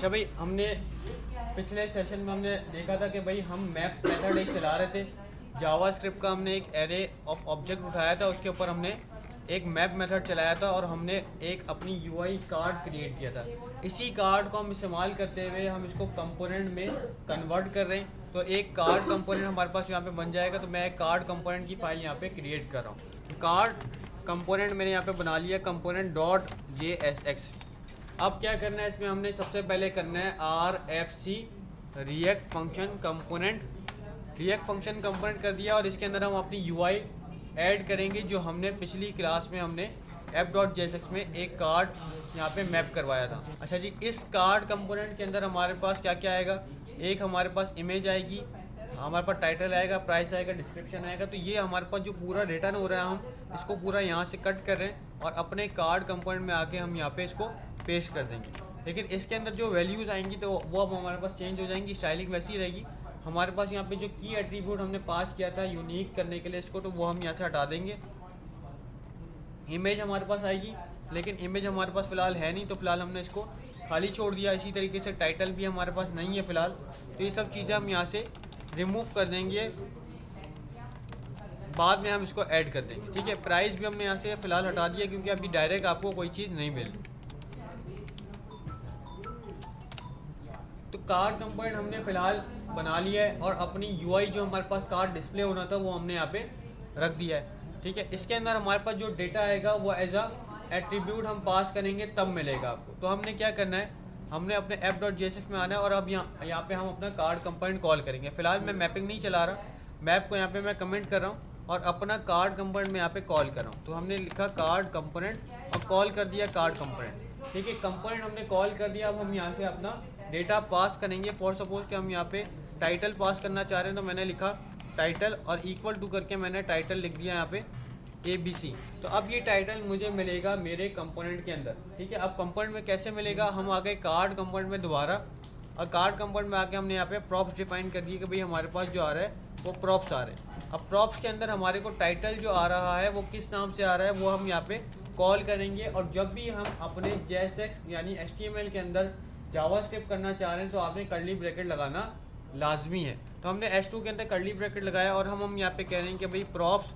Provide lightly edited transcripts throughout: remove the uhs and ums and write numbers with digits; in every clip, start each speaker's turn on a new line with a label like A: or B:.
A: अच्छा भाई, हमने पिछले सेशन में हमने देखा था कि भाई हम मैप मेथड एक चला रहे थे। जावास्क्रिप्ट का हमने एक एरे ऑफ ऑब्जेक्ट उठाया था, उसके ऊपर हमने एक मैप मेथड चलाया था और हमने एक अपनी यूआई कार्ड क्रिएट किया था। इसी कार्ड को हम इस्तेमाल करते हुए हम इसको कंपोनेंट में कन्वर्ट कर रहे हैं। तो एक कार्ड कंपोनेंट हमारे पास यहाँ पे बन जाएगा। तो मैं एक कार्ड कंपोनेंट की फाइल यहाँ पे क्रिएट कर रहा हूँ। कार्ड कंपोनेंट मैंने यहाँ पे बना लिया, कंपोनेंट डॉट JSX। अब क्या करना है इसमें, हमने सबसे पहले करना है RFC react function component. React function component कर दिया और इसके अंदर हम अपनी यूआई ऐड करेंगे जो हमने पिछली क्लास में हमने app.jsx में एक कार्ड यहाँ पे मैप करवाया था। अच्छा जी, इस कार्ड कंपोनेंट के अंदर हमारे पास क्या क्या आएगा, एक हमारे पास इमेज आएगी, हमारे पास टाइटल आएगा, प्राइस आएगा, डिस्क्रिप्शन आएगा। तो ये हमारे पास जो पूरा रिटर्न हो रहा है हम इसको पूरा यहाँ से कट कर रहे हैं और अपने कार्ड कंपोनेंट में आके हम यहाँ पे इसको पेस्ट कर देंगे। लेकिन इसके अंदर जो वैल्यूज़ आएंगी तो वो अब हमारे पास चेंज हो जाएंगी, स्टाइलिंग वैसी ही रहेगी। हमारे पास यहाँ पे जो की एट्रीब्यूट हमने पास किया था यूनिक करने के लिए इसको, तो वो हम यहाँ से हटा देंगे। इमेज हमारे पास आएगी, लेकिन इमेज हमारे पास फ़िलहाल है नहीं, तो फ़िलहाल हमने इसको खाली छोड़ दिया। इसी तरीके से टाइटल भी हमारे पास नहीं है फ़िलहाल, तो ये सब चीज़ें हम यहाँ से रिमूव कर देंगे, बाद में हम इसको ऐड कर देंगे। ठीक है, प्राइस भी हमने यहाँ से फ़िलहाल हटा दिया क्योंकि अभी डायरेक्ट आपको कोई चीज़ नहीं मिल रही। तो कार्ड कंपोनेंट हमने फ़िलहाल बना लिया है और अपनी यूआई जो हमारे पास कार्ड डिस्प्ले होना था वो हमने यहाँ पे रख दिया है। ठीक है, इसके अंदर हमारे पास जो डेटा आएगा वो एज अ एट्रीब्यूट हम पास करेंगे तब मिलेगा आपको। तो हमने क्या करना है, हमने अपने app.jsx में आना है और अब यहाँ पे हम अपना कार्ड कंपोनेंट कॉल करेंगे। फ़िलहाल मैं मैपिंग नहीं चला रहा, मैप को यहाँ पे मैं कमेंट कर रहा हूँ और अपना कार्ड कंपोनेंट में यहाँ पे कॉल कर रहा हूँ। तो हमने लिखा कार्ड कंपोनेंट और कॉल कर दिया कार्ड कंपोनेंट। ठीक है, कंपोनेंट हमने कॉल कर दिया। अब हम यहाँ पे अपना डेटा पास करेंगे। फॉर सपोज कि हम यहाँ पे टाइटल पास करना चाह रहे हैं, तो मैंने लिखा टाइटल और इक्वल टू करके मैंने टाइटल लिख दिया यहाँ पे ABC। तो अब ये टाइटल मुझे मिलेगा मेरे कंपोनेंट के अंदर। ठीक है, अब कंपोनेंट में कैसे मिलेगा, हम आ गए कार्ड कंपोनेंट में दोबारा और कार्ड कंपोनेंट में आके हमने यहाँ पे प्रॉप्स डिफाइन कर दिए कि भाई हमारे पास जो आ रहा है वो प्रॉप्स आ रहे हैं। अब प्रॉप्स के अंदर हमारे को टाइटल जो आ रहा है वो किस नाम से आ रहा है वो हम यहाँ पे कॉल करेंगे। और जब भी हम अपने JSX यानी HTML के अंदर जावास्क्रिप्ट करना चाह रहे हैं तो आपने कर्ली ब्रैकेट लगाना लाजमी है। तो हमने H2 के अंदर कर्ली ब्रैकेट लगाया और हम यहाँ पे कह रहे हैं कि भाई प्रॉप्स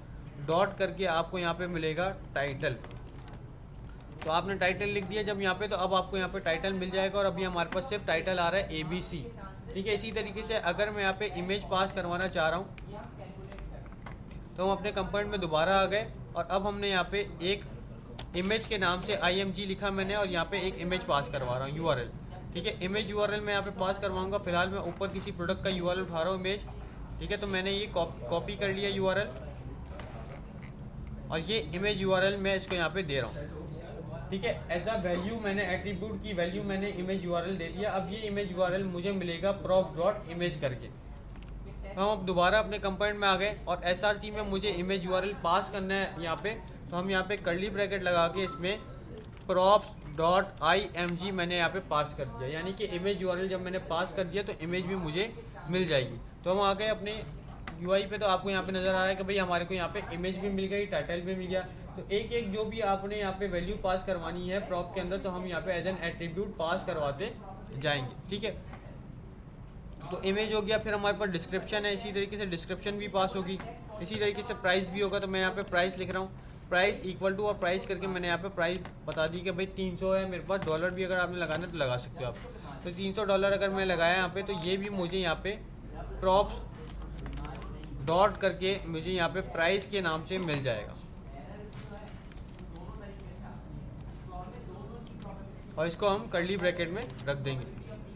A: डॉट करके आपको यहाँ पे मिलेगा टाइटल। तो आपने टाइटल लिख दिया जब यहाँ पे, तो अब आपको यहाँ पे टाइटल मिल जाएगा और अभी हमारे पास सिर्फ टाइटल आ रहा है ABC। ठीक है, इसी तरीके से अगर मैं यहाँ पे इमेज पास करवाना चाह रहा हूँ तो हम अपने कंपोनेंट में दोबारा आ गए और अब हमने यहाँ पे एक इमेज के नाम से IMG लिखा मैंने और यहाँ पे एक इमेज पास करवा रहा हूँ URL। ठीक है, इमेज URL मैं यहाँ पे पास करवाऊँगा। फिलहाल मैं ऊपर किसी प्रोडक्ट का URL उठा रहा हूँ इमेज। ठीक है, तो मैंने ये कॉपी कर लिया URL और ये इमेज URL मैं इसको यहाँ पे दे रहा हूँ। ठीक है, एज अ वैल्यू मैंने एट्रीब्यूट की वैल्यू मैंने इमेज URL दे दिया। अब ये इमेज URL मुझे मिलेगा props डॉट इमेज करके। तो हम अब दोबारा अपने कंपोनेंट में आ गए और SRC में मुझे इमेज URL पास करना है यहाँ पे। तो हम यहाँ पे कर्ली ब्रैकेट लगा के इसमें props डॉट IMG मैंने यहाँ पे पास कर दिया, यानी कि इमेज URL जब मैंने पास कर दिया तो इमेज भी मुझे मिल जाएगी। तो हम आ गए अपने UI पे, तो आपको यहाँ पे नज़र आ रहा है कि भाई हमारे को यहाँ पे इमेज भी मिल गई, टाइटल भी मिल गया। तो एक एक जो भी आपने यहाँ पे वैल्यू पास करवानी है प्रॉप के अंदर, तो हम यहाँ पे एज एन एट्रीब्यूट पास करवाते जाएंगे। ठीक है, तो इमेज हो गया, फिर हमारे पास डिस्क्रिप्शन है, इसी तरीके से डिस्क्रिप्शन भी पास होगी। इसी तरीके से प्राइस भी होगा, तो मैं यहाँ पे प्राइस लिख रहा हूँ, प्राइस इक्वल टू और प्राइस करके मैंने यहाँ पे प्राइस बता दी कि भाई 300 है मेरे पास। डॉलर भी अगर आपने लगाना है तो लगा सकते हो आप। तो $300 अगर मैं लगाया यहाँ पे, तो ये भी मुझे यहाँ पे प्रॉप्स डॉट करके मुझे यहाँ पे प्राइस के नाम से मिल जाएगा और इसको हम कर्ली ब्रैकेट में रख देंगे।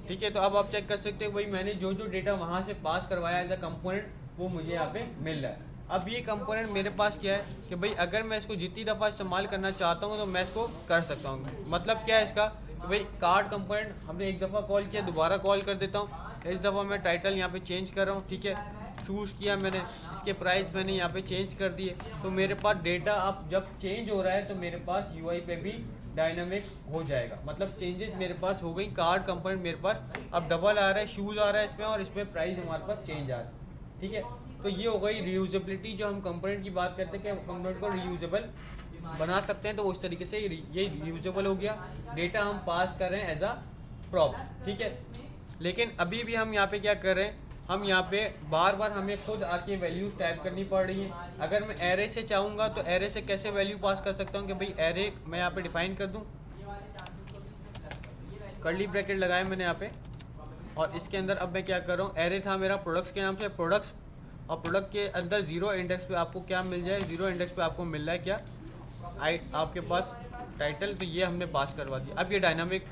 A: ठीक है, तो अब आप चेक कर सकते हो भाई मैंने जो जो डेटा वहाँ से पास करवाया एज अ कंपोनेंट वो मुझे यहाँ पे मिल रहा है। अब ये कंपोनेंट मेरे पास क्या है कि भाई अगर मैं इसको जितनी दफ़ा इस्तेमाल करना चाहता हूँ तो मैं इसको कर सकता हूँ। मतलब क्या है इसका कि भाई कार्ड कंपोनेंट हमने एक दफ़ा कॉल किया, दोबारा कॉल कर देता हूँ। इस दफ़ा मैं टाइटल यहाँ पे चेंज कर रहा हूँ। ठीक है, चूज़ किया मैंने, इसके प्राइस मैंने यहाँ पे चेंज कर दिए। तो मेरे पास डेटा अब जब चेंज हो रहा है तो मेरे पास यूआई पे भी डायनामिक हो जाएगा। मतलब चेंजेस मेरे पास हो गई। कार्ड कंपोनेंट मेरे पास अब डबल आ रहा है, शूज़ आ रहा है इसमें और इसमें प्राइस हमारे पास चेंज आ रहा है। ठीक है, तो ये हो गई रीयूजेबिलिटी। जो हम कंपोनेंट की बात करते हैं कि कंपोनेंट को रीयूजेबल बना सकते हैं, तो उस तरीके से ये रीयूजेबल हो गया। डेटा हम पास कर रहे हैं एज अ प्रॉप्स, ठीक है। लेकिन अभी भी हम यहाँ पे क्या कर रहे हैं, हम यहाँ पे बार बार हमें खुद आके वैल्यूज टाइप करनी पड़ रही है। अगर मैं एरे से चाहूँगा तो एरे से कैसे वैल्यू पास कर सकता हूँ कि भाई एरे मैं यहाँ पे डिफाइन कर दूँ, कर्ली ब्रैकेट लगाए मैंने यहाँ पे, और इसके अंदर अब मैं क्या कर रहा हूँ, एरे था मेरा प्रोडक्ट्स के नाम से, प्रोडक्ट्स, और प्रोडक्ट के अंदर जीरो इंडेक्स पे आपको क्या मिल जाए, जीरो इंडेक्स पे आपको मिल रहा है क्या, आपके पास टाइटल, तो ये हमने पास करवा दिया। अब ये डायनामिक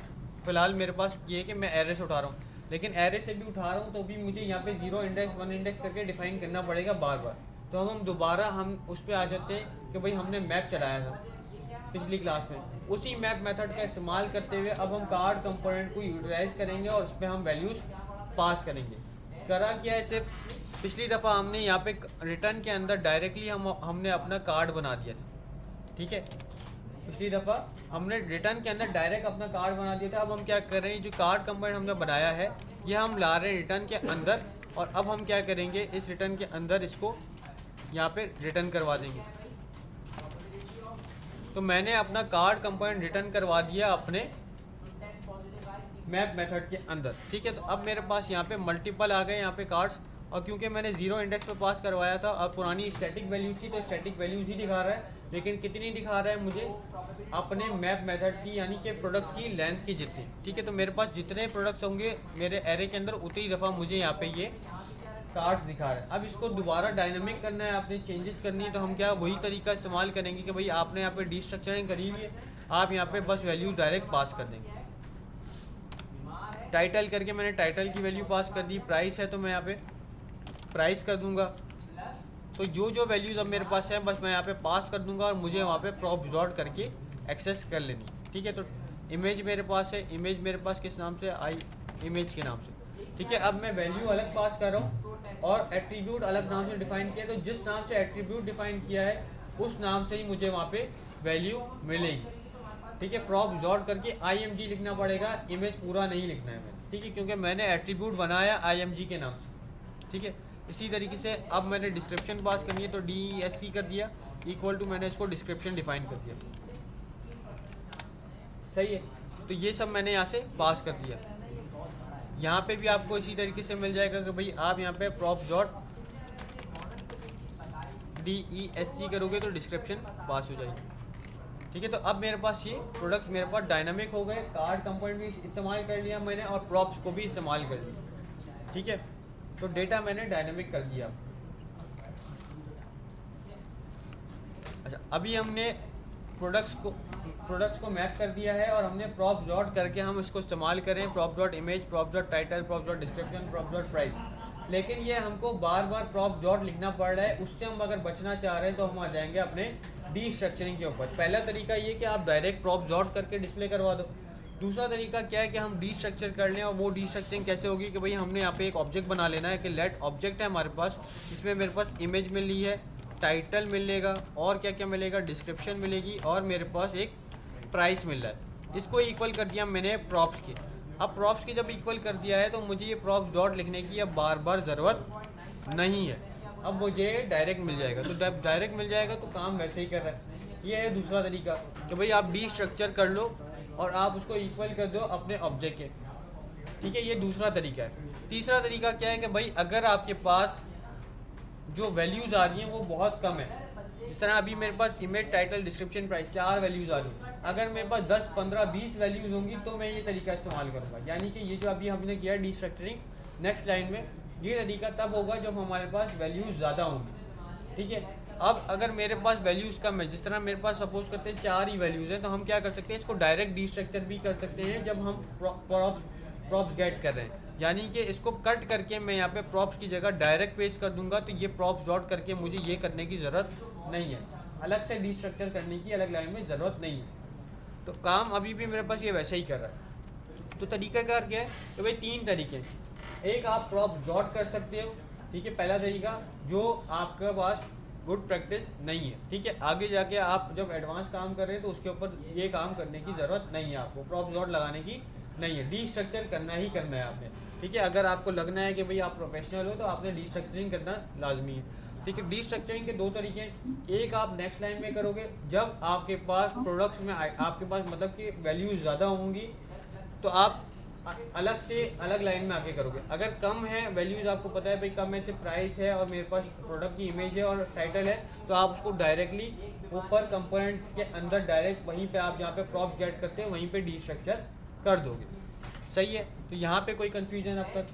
A: फ़िलहाल मेरे पास ये है कि मैं एरे से उठा रहा हूँ, लेकिन एरे से भी उठा रहा हूँ तो भी मुझे यहाँ पे जीरो इंडेक्स वन इंडेक्स करके डिफाइन करना पड़ेगा बार बार। तो हम दोबारा हम उस पर आ जाते हैं कि भाई हमने मैप चलाया था पिछली क्लास में, उसी मैप मेथड का इस्तेमाल करते हुए अब हम कार्ड कंपोनेंट को यूटिलाइज करेंगे और उस पर हम वैल्यूज़ पास करेंगे। करा क्या है, सिर्फ पिछली दफ़ा हमने यहाँ पे रिटर्न के अंदर डायरेक्टली हमने अपना कार्ड बना दिया था, ठीक है। पिछली दफ़ा हमने रिटर्न के अंदर डायरेक्ट अपना कार्ड बना दिया था। अब हम क्या कर रहे हैं, जो कार्ड कंपोनेंट हमने बनाया है ये हम ला रहे हैं रिटर्न के अंदर, और अब हम क्या करेंगे, इस रिटर्न के अंदर इसको यहाँ पे रिटर्न करवा देंगे। तो मैंने अपना कार्ड कंपोनेंट रिटर्न करवा दिया अपने मैप मेथड के अंदर, ठीक है। तो अब मेरे पास यहाँ पे मल्टीपल आ गए यहाँ पे कार्ड्स, और क्योंकि मैंने जीरो इंडेक्स पे पास करवाया था और पुरानी स्टैटिक वैल्यूज थी तो स्टैटिक वैल्यूज ही दिखा रहा है, लेकिन कितनी दिखा रहा है मुझे, अपने मैप मेथड की, यानी कि प्रोडक्ट्स की लेंथ की जितनी, ठीक है। तो मेरे पास जितने प्रोडक्ट्स होंगे मेरे एरे के अंदर उतनी दफ़ा मुझे यहाँ पे ये कार्ड्स दिखा रहा है। अब इसको दोबारा डायनामिक करना है, आपने चेंजेस करनी है, तो हम क्या वही तरीका इस्तेमाल करेंगे कि भाई आपने यहाँ पे डीस्ट्रक्चरिंग करी हुई है, आप यहाँ पे बस वैल्यू डायरेक्ट पास कर देंगे। टाइटल करके मैंने टाइटल की वैल्यू पास कर दी, प्राइस है तो मैं यहाँ पे प्राइस कर दूंगा। तो जो जो वैल्यूज़ अब मेरे पास है बस मैं यहाँ पे पास कर दूंगा और मुझे वहाँ पे प्रॉप्स डॉट करके एक्सेस कर लेनी, ठीक है। तो इमेज मेरे पास है, इमेज मेरे पास किस नाम से, आई इमेज के नाम से, ठीक है। अब मैं वैल्यू अलग पास कर रहा हूँ और एट्रीब्यूट अलग नाम से डिफाइन किया, तो जिस नाम से एट्रीब्यूट डिफाइन किया है उस नाम से ही मुझे वहाँ पे वैल्यू मिलेगी, ठीक है। प्रॉप्स डॉट करके IMG लिखना पड़ेगा, इमेज पूरा नहीं लिखना है मैंने, ठीक है, क्योंकि मैंने एट्रीब्यूट बनाया IMG के नाम से, ठीक है। इसी तरीके से अब मैंने डिस्क्रिप्शन पास करनी है तो DESC कर दिया, इक्वल टू मैंने इसको डिस्क्रिप्शन डिफाइन कर दिया, सही है। तो ये सब मैंने यहाँ से पास कर दिया। यहाँ पे भी आपको इसी तरीके से मिल जाएगा कि भाई आप यहाँ पे प्रॉप्स डॉट DESC करोगे तो डिस्क्रिप्शन पास हो जाएगी, ठीक है। तो अब मेरे पास ये प्रोडक्ट्स मेरे पास डायनामिक हो गए, कार्ड कंपोनेंट भी इस्तेमाल कर लिया मैंने और प्रॉप्स को भी इस्तेमाल कर लिया, ठीक है। तो डेटा मैंने डायनामिक कर दिया। अच्छा, अभी हमने प्रोडक्ट्स को मैप कर दिया है और हमने प्रॉप्स डॉट करके हम इसको इस्तेमाल करें, props dot image, props dot title, props dot description, props dot price. लेकिन ये हमको बार बार प्रॉप्स डॉट लिखना पड़ रहा है, उससे हम अगर बचना चाह रहे हैं तो हम आ जाएंगे अपने डीस्ट्रक्चरिंग के ऊपर। पहला तरीका ये कि आप डायरेक्ट प्रॉप्स डॉट करके डिस्प्ले करवा दो। दूसरा तरीका क्या है कि हम डीस्ट्रक्चर कर लें, और वो डीस्ट्रक्चरिंग कैसे होगी कि भाई हमने यहाँ पे एक ऑब्जेक्ट बना लेना है कि लेट ऑब्जेक्ट है हमारे पास, इसमें मेरे पास इमेज मिल रही है, टाइटल मिलेगा और क्या क्या मिलेगा, डिस्क्रिप्शन मिलेगी और मेरे पास एक प्राइस मिल रहा है। इसको इक्वल कर दिया मैंने प्रॉप्स के। अब प्रॉप्स की जब इक्वल कर दिया है तो मुझे ये प्रॉप्स डॉट लिखने की अब बार बार ज़रूरत नहीं है, अब मुझे डायरेक्ट मिल जाएगा। तो जब डायरेक्ट मिल जाएगा तो काम वैसे ही कर रहा है। ये है दूसरा तरीका कि भाई आप डीस्ट्रक्चर कर लो और आप उसको इक्वल कर दो अपने ऑब्जेक्ट के, ठीक है। ये दूसरा तरीका है। तीसरा तरीका क्या है कि भाई अगर आपके पास जो वैल्यूज़ आ रही हैं वो बहुत कम है, जिस तरह अभी मेरे पास image, title, description, price 4 values आ रही हैं, अगर मेरे पास 10, 15, 20 वैल्यूज़ होंगी तो मैं ये तरीका इस्तेमाल करूँगा। यानी कि ये जो अभी हमने किया डीस्ट्रक्चरिंग नेक्स्ट लाइन में, ये तरीका तब होगा जब हमारे पास वैल्यूज़ ज़्यादा होंगी, ठीक है। अब अगर मेरे पास वैल्यूज़ कम है, जिस तरह मेरे पास सपोज करते हैं 4 ही वैल्यूज़ हैं, तो हम क्या कर सकते हैं, इसको डायरेक्ट डीस्ट्रक्चर भी कर सकते हैं जब हम प्रॉप्स गेट कर रहे हैं। यानी कि इसको कट करके मैं यहाँ पे प्रॉप्स की जगह डायरेक्ट पेस्ट कर दूंगा, तो ये प्रॉप्स डॉट करके मुझे ये करने की ज़रूरत नहीं है, अलग से डीस्ट्रक्चर करने की अलग लाइन में ज़रूरत नहीं है। तो काम अभी भी मेरे पास ये वैसे ही कर रहा है। तो तरीकाकार क्या है तो भाई 3 तरीके हैं। एक आप प्रॉप्स डॉट कर सकते हो, ठीक है, पहला तरीका जो आपके पास गुड प्रैक्टिस नहीं है, ठीक है। आगे जाके आप जब एडवांस काम कर रहे हैं तो उसके ऊपर ये काम करने की ज़रूरत नहीं है, आपको प्रॉप्स डॉट लगाने की नहीं है, डीस्ट्रक्चर करना ही करना है आपने, ठीक है। अगर आपको लगना है कि भाई आप प्रोफेशनल हो तो आपने डीस्ट्रक्चरिंग करना लाजमी है, ठीक है। डीस्ट्रक्चरिंग के 2 तरीके हैं। एक आप नेक्स्ट लाइन में करोगे जब आपके पास प्रोडक्ट्स में आपके पास मतलब कि वैल्यूज ज़्यादा होंगी, तो आप अलग से अलग लाइन में आके करोगे। अगर कम है वैल्यूज, आपको पता है भाई कम है, सिर्फ प्राइस है और मेरे पास प्रोडक्ट की इमेज है और टाइटल है, तो आप उसको डायरेक्टली ऊपर कंपोनेंट के अंदर डायरेक्ट वहीं पे आप जहाँ पे प्रॉप्स गेट करते हैं वहीं पे डीस्ट्रक्चर कर दोगे। सही है, तो यहाँ पे कोई कंफ्यूजन अब तक?